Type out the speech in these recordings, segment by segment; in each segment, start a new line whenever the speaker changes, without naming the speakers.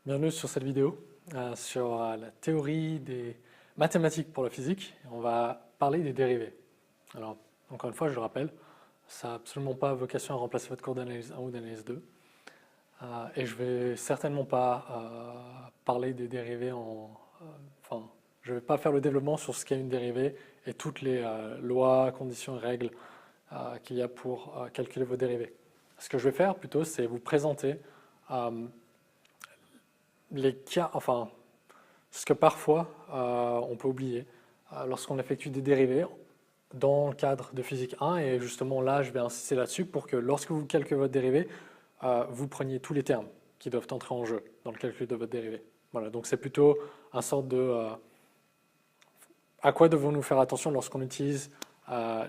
Bienvenue sur cette vidéo sur la théorie des mathématiques pour la physique. On va parler des dérivés. Alors, encore une fois, je le rappelle, ça n'a absolument pas vocation à remplacer votre cours d'analyse 1 ou d'analyse 2. Et je vais certainement pas parler des dérivés enfin, je ne vais pas faire le développement sur ce qu'est une dérivée et toutes les lois, conditions et règles qu'il y a pour calculer vos dérivés. Ce que je vais faire plutôt, c'est vous présenter les cas, enfin, ce que parfois on peut oublier lorsqu'on effectue des dérivés dans le cadre de physique 1, et justement là je vais insister là-dessus pour que lorsque vous calculez votre dérivé, vous preniez tous les termes qui doivent entrer en jeu dans le calcul de votre dérivé. Voilà, donc c'est plutôt un sorte de à quoi devons-nous faire attention lorsqu'on utilise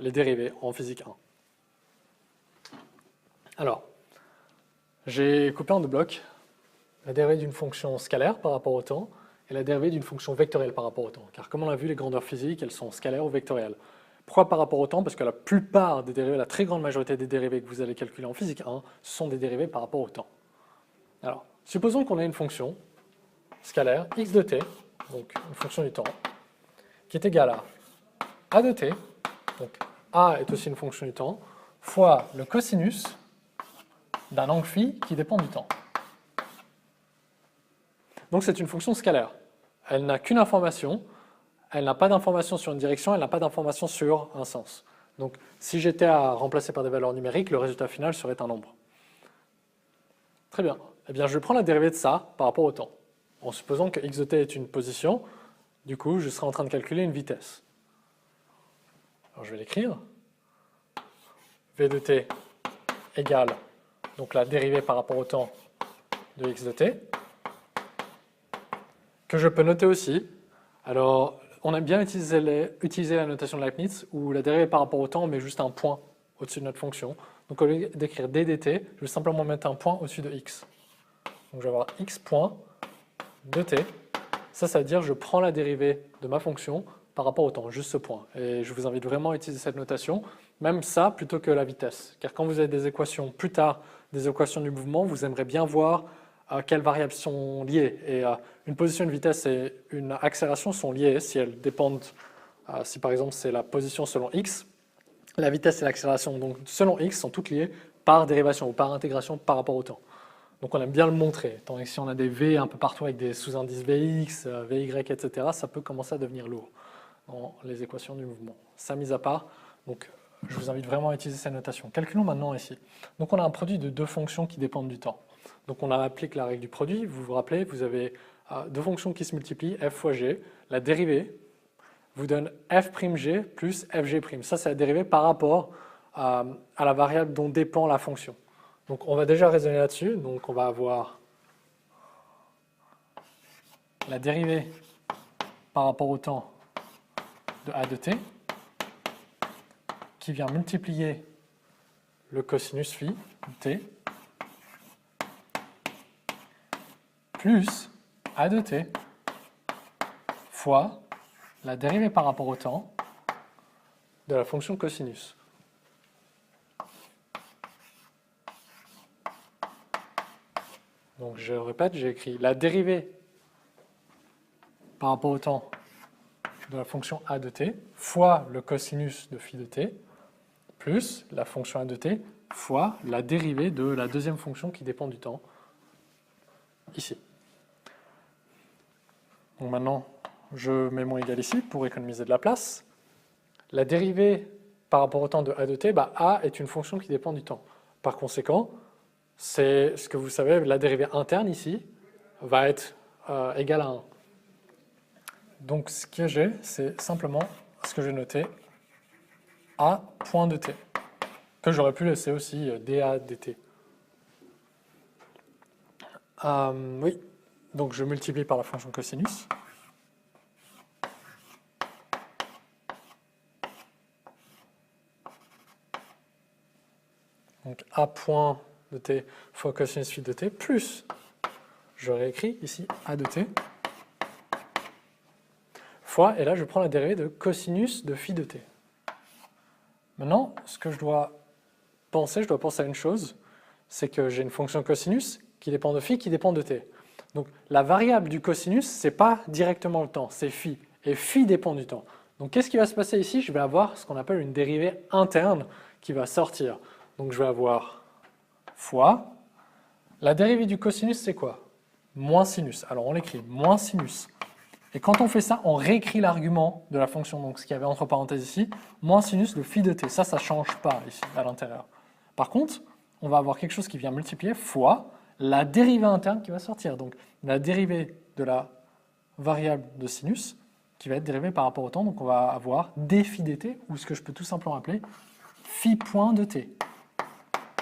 les dérivés en physique 1. Alors, j'ai coupé en deux blocs la dérivée d'une fonction scalaire par rapport au temps et la dérivée d'une fonction vectorielle par rapport au temps. Car comme on l'a vu, les grandeurs physiques, elles sont scalaires ou vectorielles. Pourquoi par rapport au temps? Parce que la plupart des dérivés, la très grande majorité des dérivés que vous allez calculer en physique 1, sont des dérivés par rapport au temps. Alors, supposons qu'on ait une fonction scalaire, x de t, donc une fonction du temps, qui est égale à a de t, donc a est aussi une fonction du temps, fois le cosinus d'un angle phi qui dépend du temps. Donc c'est une fonction scalaire. Elle n'a qu'une information, elle n'a pas d'information sur une direction, elle n'a pas d'information sur un sens. Donc si j'étais à remplacer par des valeurs numériques, le résultat final serait un nombre. Très bien. Eh bien, je prends la dérivée de ça par rapport au temps. En supposant que x de t est une position, du coup, je serai en train de calculer une vitesse. Alors je vais l'écrire. V de t égale donc la dérivée par rapport au temps de x de t, que je peux noter aussi. Alors, on aime bien utiliser la notation de Leibniz, où la dérivée par rapport au temps, on met juste un point au-dessus de notre fonction. Donc au lieu d'écrire d dt, je vais simplement mettre un point au-dessus de x. Donc je vais avoir x point de t. Ça veut dire que je prends la dérivée de ma fonction par rapport au temps, juste ce point. Et je vous invite vraiment à utiliser cette notation, même ça plutôt que la vitesse. Car quand vous avez des équations plus tard, des équations du mouvement, vous aimerez bien voir quelles variables sont liées. Et une position, une vitesse et une accélération sont liées si elles dépendent, si par exemple c'est la position selon x, la vitesse et l'accélération donc selon x sont toutes liées par dérivation ou par intégration par rapport au temps. Donc on aime bien le montrer, tandis que si on a des v un peu partout avec des sous-indices vx, vy, etc., ça peut commencer à devenir lourd dans les équations du mouvement. Ça mis à part, donc je vous invite vraiment à utiliser cette notation. Calculons maintenant ici. Donc on a un produit de deux fonctions qui dépendent du temps. Donc on applique la règle du produit, vous vous rappelez, vous avez deux fonctions qui se multiplient, f fois g, la dérivée vous donne f'g plus fg'. Ça c'est la dérivée par rapport à la variable dont dépend la fonction. Donc on va déjà raisonner là-dessus, donc on va avoir la dérivée par rapport au temps de a de t qui vient multiplier le cosinus phi de t plus a de t fois la dérivée par rapport au temps de la fonction cosinus. Donc je répète, j'ai écrit la dérivée par rapport au temps de la fonction a de t fois le cosinus de phi de t plus la fonction a de t fois la dérivée de la deuxième fonction qui dépend du temps, ici. Donc maintenant, je mets mon égal ici pour économiser de la place. La dérivée par rapport au temps de a de t, a est une fonction qui dépend du temps. Par conséquent, c'est ce que vous savez, la dérivée interne ici va être égale à 1. Donc ce que j'ai, c'est simplement ce que j'ai noté, a point de t, que j'aurais pu laisser aussi dA dt. Oui, donc je multiplie par la fonction cosinus. Donc a point de t fois cosinus phi de t, plus, je réécris ici a de t, fois, et là je prends la dérivée de cosinus de phi de t. Maintenant, ce que je dois penser à une chose, c'est que j'ai une fonction cosinus qui dépend de phi, qui dépend de t. Donc la variable du cosinus, ce n'est pas directement le temps, c'est phi. Et phi dépend du temps. Donc qu'est-ce qui va se passer ici? Je vais avoir ce qu'on appelle une dérivée interne qui va sortir. Donc je vais avoir fois. La dérivée du cosinus, c'est quoi? Moins sinus. Alors on l'écrit moins sinus. Et quand on fait ça, on réécrit l'argument de la fonction, donc ce qu'il y avait entre parenthèses ici, moins sinus de phi de t. Ça ne change pas ici, à l'intérieur. Par contre, on va avoir quelque chose qui vient multiplier fois la dérivée interne qui va sortir. Donc la dérivée de la variable de sinus qui va être dérivée par rapport au temps. Donc on va avoir d phi dt, ou ce que je peux tout simplement appeler phi point de t.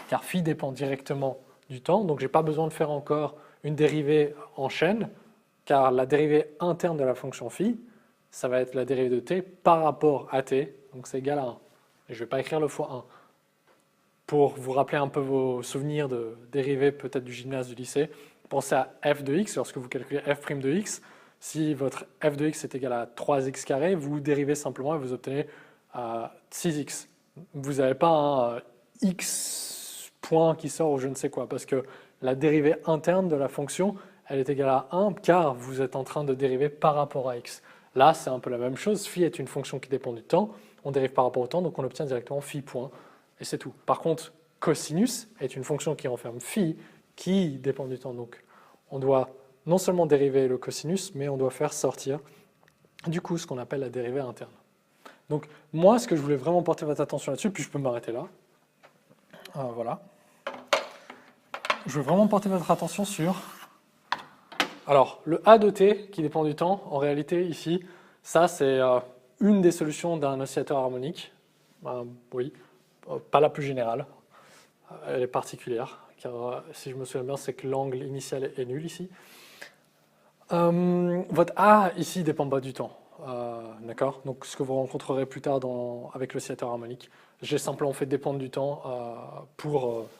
Car phi dépend directement du temps, donc je n'ai pas besoin de faire encore une dérivée en chaîne, car la dérivée interne de la fonction phi, ça va être la dérivée de t par rapport à t, donc c'est égal à 1. Et je ne vais pas écrire le fois 1. Pour vous rappeler un peu vos souvenirs de dérivées peut-être du gymnase du lycée, pensez à f de x, lorsque vous calculez f' de x, si votre f de x est égal à 3x carré, vous dérivez simplement et vous obtenez 6x. Vous n'avez pas un x point qui sort ou je ne sais quoi, parce que la dérivée interne de la fonction, elle est égale à 1 car vous êtes en train de dériver par rapport à x. Là, c'est un peu la même chose. Phi est une fonction qui dépend du temps. On dérive par rapport au temps, donc on obtient directement phi point. Et c'est tout. Par contre, cosinus est une fonction qui renferme phi qui dépend du temps. Donc on doit non seulement dériver le cosinus, mais on doit faire sortir du coup ce qu'on appelle la dérivée interne. Donc moi, ce que je voulais vraiment porter votre attention là-dessus, puis je peux m'arrêter là. Voilà. Je veux vraiment porter votre attention sur... Alors, le A de t qui dépend du temps, en réalité, ici, ça c'est une des solutions d'un oscillateur harmonique. Oui, pas la plus générale. Elle est particulière, car si je me souviens bien, c'est que l'angle initial est nul ici. Votre A ici ne dépend pas du temps. D'accord? Donc ce que vous rencontrerez plus tard avec l'oscillateur harmonique, j'ai simplement fait dépendre du temps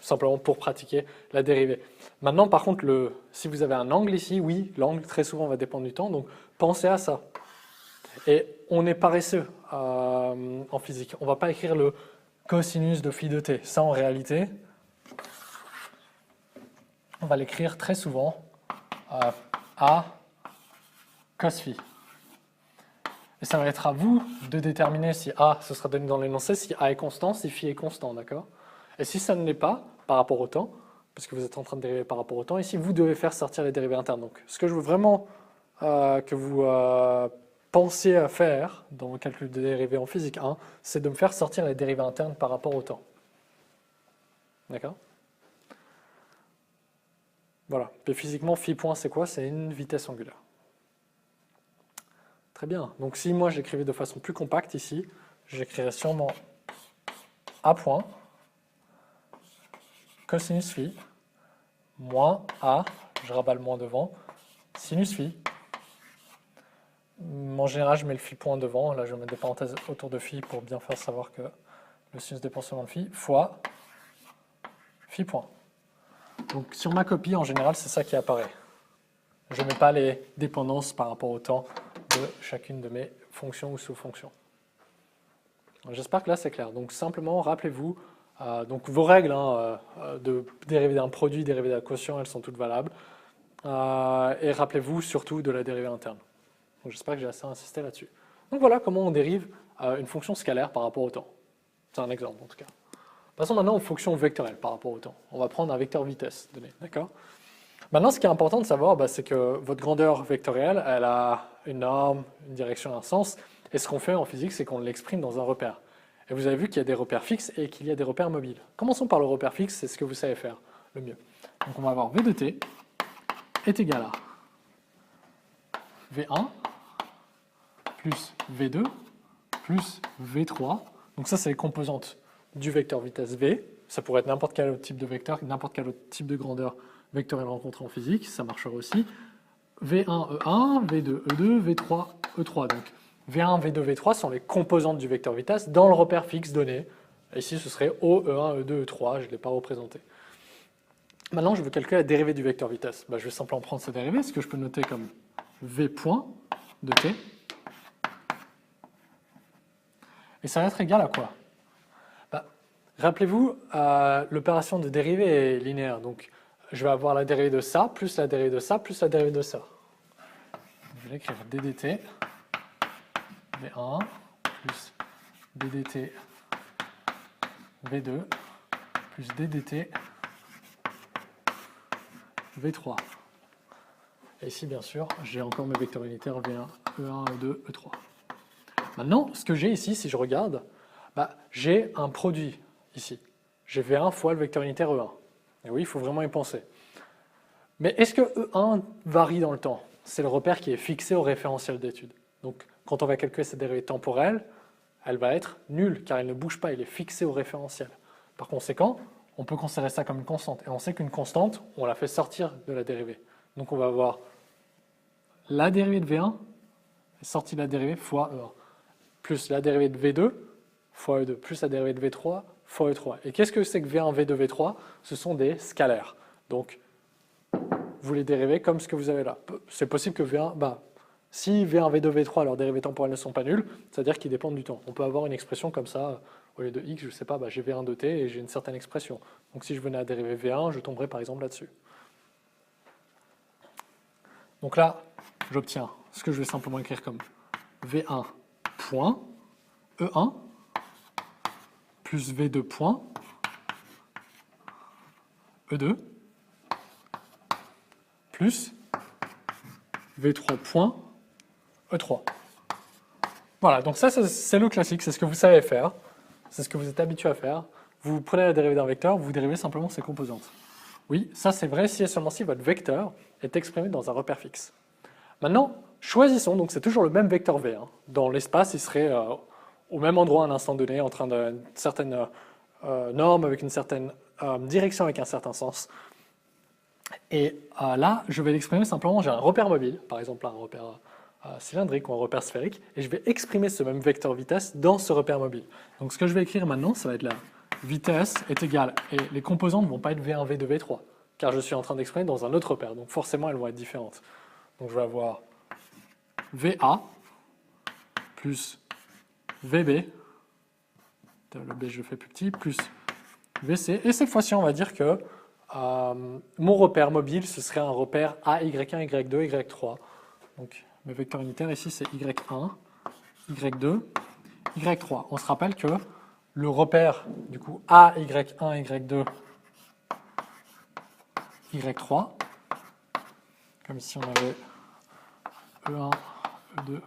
simplement pour pratiquer la dérivée. Maintenant, par contre, si vous avez un angle ici, oui, l'angle très souvent va dépendre du temps, donc pensez à ça. Et on est paresseux en physique. On ne va pas écrire le cosinus de phi de t. Ça, en réalité, on va l'écrire très souvent à cos phi. Et ça va être à vous de déterminer si A, ce sera donné dans l'énoncé, si A est constant, si phi est constant, d'accord? Et si ça ne l'est pas, par rapport au temps, parce que vous êtes en train de dériver par rapport au temps, ici, vous devez faire sortir les dérivées internes. Donc, ce que je veux vraiment que vous pensiez à faire dans le calcul de dérivées en physique 1, c'est de me faire sortir les dérivées internes par rapport au temps. D'accord? Voilà. Et physiquement, phi point, c'est quoi? C'est une vitesse angulaire. Très bien. Donc si moi j'écrivais de façon plus compacte ici, j'écrirais sûrement A point cosinus phi moins A, je rabats le moins devant, sinus phi. En général, je mets le phi point devant. Là, je mets des parenthèses autour de phi pour bien faire savoir que le sinus dépend seulement de phi, fois phi point. Donc sur ma copie, en général, c'est ça qui apparaît. Je ne mets pas les dépendances par rapport au temps de chacune de mes fonctions ou sous-fonctions. J'espère que là c'est clair. Donc simplement rappelez-vous, donc vos règles de dérivée d'un produit, dérivée d'un quotient, elles sont toutes valables. Et rappelez-vous surtout de la dérivée interne. J'espère que j'ai assez insisté là-dessus. Donc voilà comment on dérive une fonction scalaire par rapport au temps. C'est un exemple en tout cas. Passons maintenant aux fonctions vectorielles par rapport au temps. On va prendre un vecteur vitesse donné, d'accord ? Maintenant, ce qui est important de savoir, c'est que votre grandeur vectorielle, elle a une norme, une direction, un sens. Et ce qu'on fait en physique, c'est qu'on l'exprime dans un repère. Et vous avez vu qu'il y a des repères fixes et qu'il y a des repères mobiles. Commençons par le repère fixe, c'est ce que vous savez faire le mieux. Donc on va avoir V de t est égal à V1 plus V2 plus V3. Donc ça, c'est les composantes du vecteur vitesse V. Ça pourrait être n'importe quel autre type de vecteur, n'importe quel autre type de grandeur vectorielle rencontrée en physique, ça marcherait aussi. V1, E1, V2, E2, V3, E3. Donc V1, V2, V3 sont les composantes du vecteur vitesse dans le repère fixe donné. Ici, ce serait O, E1, E2, E3, je ne l'ai pas représenté. Maintenant, je veux calculer la dérivée du vecteur vitesse. Je vais simplement prendre cette dérivée, ce que je peux noter comme V point de t. Et ça va être égal à quoi? Rappelez-vous, l'opération de dérivée est linéaire. Donc, je vais avoir la dérivée de ça, plus la dérivée de ça, plus la dérivée de ça. Je vais écrire ddt v1 plus ddt v2 plus ddt v3. Et ici, bien sûr, j'ai encore mes vecteurs unitaires V1, E1, E2, E3. Maintenant, ce que j'ai ici, si je regarde, j'ai un produit ici. J'ai V1 fois le vecteur unitaire E1. Et oui, il faut vraiment y penser. Mais est-ce que E1 varie dans le temps? C'est le repère qui est fixé au référentiel d'étude. Donc, quand on va calculer cette dérivée temporelle, elle va être nulle, car elle ne bouge pas, il est fixé au référentiel. Par conséquent, on peut considérer ça comme une constante. Et on sait qu'une constante, on la fait sortir de la dérivée. Donc, on va avoir la dérivée de V1, sortie de la dérivée, fois E1, plus la dérivée de V2, fois E2, plus la dérivée de V3, fois E3. Et qu'est-ce que c'est que V1, V2, V3? Ce sont des scalaires. Donc, vous les dérivez comme ce que vous avez là. C'est possible que V1, si V1, V2, V3, leurs dérivées temporelles ne sont pas nulles, c'est-à-dire qu'ils dépendent du temps. On peut avoir une expression comme ça, au lieu de x, je ne sais pas, j'ai V1 de t et j'ai une certaine expression. Donc si je venais à dériver V1, je tomberais par exemple là-dessus. Donc là, j'obtiens ce que je vais simplement écrire comme V1 point E1 plus V2 point E2 plus V3 point E3. Voilà, donc ça c'est le classique, c'est ce que vous savez faire, c'est ce que vous êtes habitué à faire. Vous prenez la dérivée d'un vecteur, vous dérivez simplement ses composantes. Oui, ça c'est vrai si et seulement si votre vecteur est exprimé dans un repère fixe. Maintenant, choisissons, donc c'est toujours le même vecteur V. Dans l'espace, il serait au même endroit à un instant donné, en train d'une certaine norme, avec une certaine direction, avec un certain sens. Et là, je vais l'exprimer simplement, j'ai un repère mobile, par exemple un repère cylindrique ou un repère sphérique, et je vais exprimer ce même vecteur vitesse dans ce repère mobile. Donc ce que je vais écrire maintenant, ça va être la vitesse est égale, et les composantes ne vont pas être V1, V2, V3, car je suis en train d'exprimer dans un autre repère, donc forcément elles vont être différentes. Donc je vais avoir VA plus VB, le B je le fais plus petit, plus VC, et cette fois-ci on va dire que mon repère mobile ce serait un repère A, Y1, Y2, Y3. Donc mes vecteurs unitaires ici c'est Y1, Y2, Y3. On se rappelle que le repère du coup A, Y1, Y2, Y3, comme ici on avait E1, E2,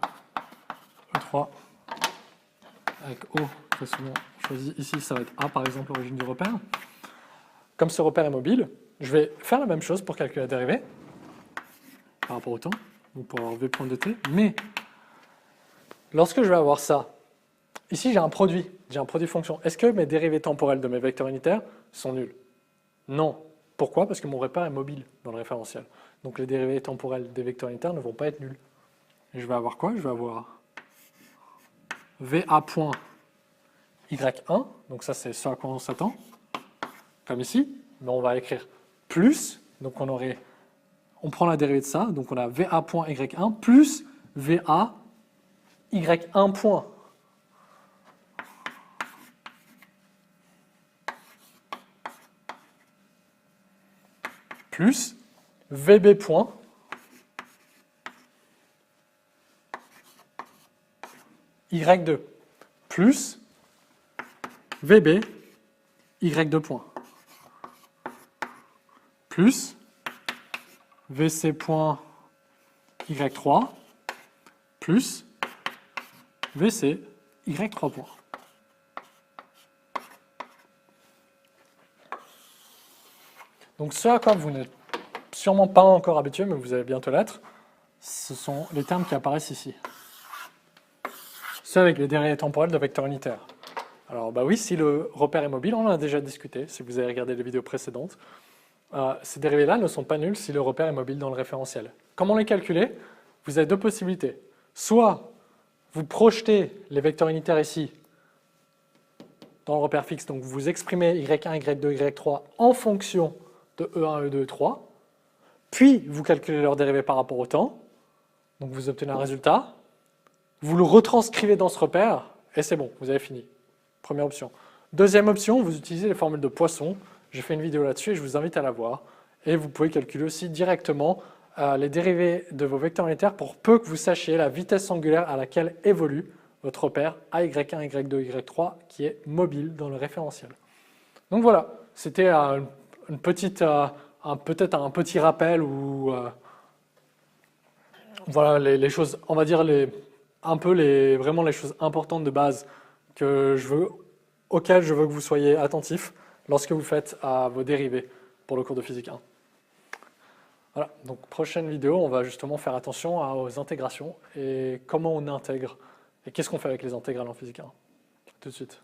E3, avec O, très souvent choisi ici, ça va être A par exemple, l'origine du repère. Comme ce repère est mobile, je vais faire la même chose pour calculer la dérivée, par rapport au temps, donc pour avoir V point de t, mais lorsque je vais avoir ça, ici j'ai un produit fonction. Est-ce que mes dérivées temporelles de mes vecteurs unitaires sont nulles? Non. Pourquoi? Parce que mon repère est mobile dans le référentiel. Donc les dérivées temporelles des vecteurs unitaires ne vont pas être nulles. Et je vais avoir quoi? Je vais avoir VA point Y1, donc ça c'est ce à quoi on s'attend, comme ici, mais on va écrire plus, donc on prend la dérivée de ça, donc on a VA point Y1 plus VA Y1 point. Plus VB point Y2 plus VB Y2 point plus VC point Y3 plus VC Y3 point. Donc ce à quoi vous n'êtes sûrement pas encore habitué, mais vous allez bientôt l'être, ce sont les termes qui apparaissent ici. Ceux avec les dérivées temporelles de vecteurs unitaires. Alors oui, si le repère est mobile, on en a déjà discuté, si vous avez regardé les vidéos précédentes. Ces dérivées-là ne sont pas nulles si le repère est mobile dans le référentiel. Comment les calculer? Vous avez deux possibilités. Soit vous projetez les vecteurs unitaires ici dans le repère fixe, donc vous exprimez Y1, Y2, Y3 en fonction de E1, E2, E3, puis vous calculez leur dérivée par rapport au temps, donc vous obtenez un résultat, vous le retranscrivez dans ce repère, et c'est bon, vous avez fini. Première option. Deuxième option, vous utilisez les formules de Poisson. J'ai fait une vidéo là-dessus et je vous invite à la voir. Et vous pouvez calculer aussi directement les dérivés de vos vecteurs unitaires pour peu que vous sachiez la vitesse angulaire à laquelle évolue votre repère AY1, Y2, Y3 qui est mobile dans le référentiel. Donc voilà, c'était peut-être un petit rappel ou voilà les choses, on va dire vraiment les choses importantes de base auxquelles je veux que vous soyez attentifs lorsque vous faites vos dérivés pour le cours de physique 1. Voilà, donc prochaine vidéo, on va justement faire attention aux intégrations et comment on intègre et qu'est-ce qu'on fait avec les intégrales en physique 1. Tout de suite.